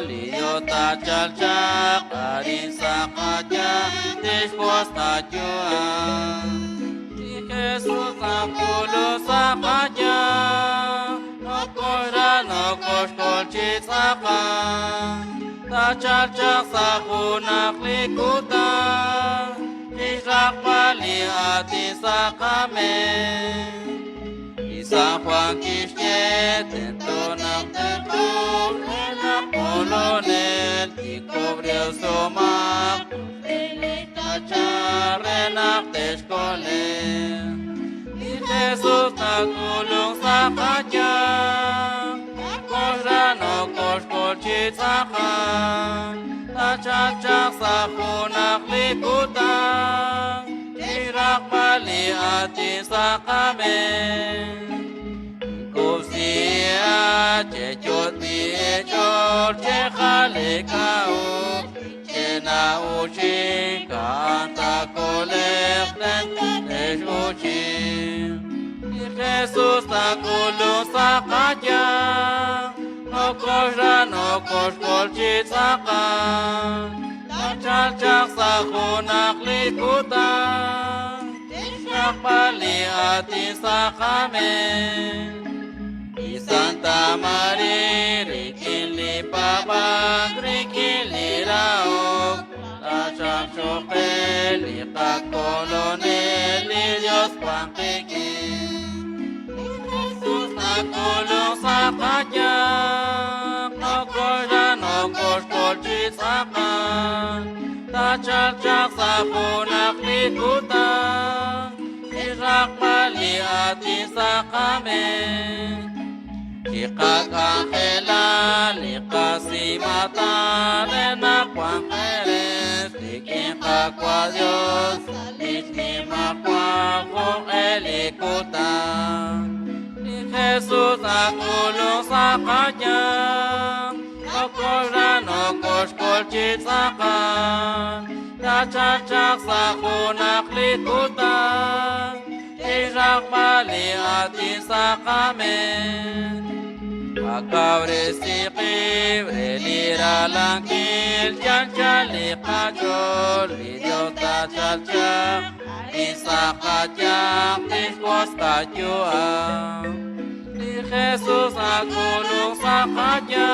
Liota chalchak arisa kaja disposta jua Di Jesús nakulo sa kaja Nokora nokos kolchit saka Ta chalchak sa kunak likuta Israk pali ati sa kame Isa Juan Kishne tento naktentur Colonel y cobrió su mar Cacharrenak teshkole Y Jesús nakulung sa kanya Koshano koshkolchit saka Tachachak sa punak likutan Irak pali ati sa kame Kusia chechot biechor chejale kao chena uchi canta colecten eshuchi y Jesús ta kulu sakaya no kosha no koshkolchit saka chachak sakunak likuta Shakpali ati sakame Santa Maria, Rikili Papa, Rikili Raok, Tachak Chopeli, Colonel, Dios Juan Kiki. Jesús nakulong sa kanya, Nokoja nokos kolchit sakan, Tachak sa punak likutan, Irak pali ati sa kamen. Ikak angela likasi mata renak wangeres Dikika kwa Dios Dikima kwa kong elikuta Di Jesús nakulong sa kanya Nokosra nokos kolchit sakan Tachachak sa kunak likutan Irak pali ati sa kamen Akabresi kibre lira langkil Chanchali kachol Idiota chalchak Isa kachak Disposta jua Di Jesús nakulong sa kanya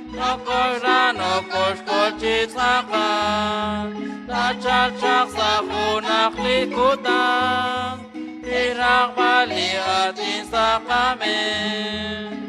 Nokosra nokos kolchit sakan Tachachak sa kunak likutan Irak pali ati sa kamen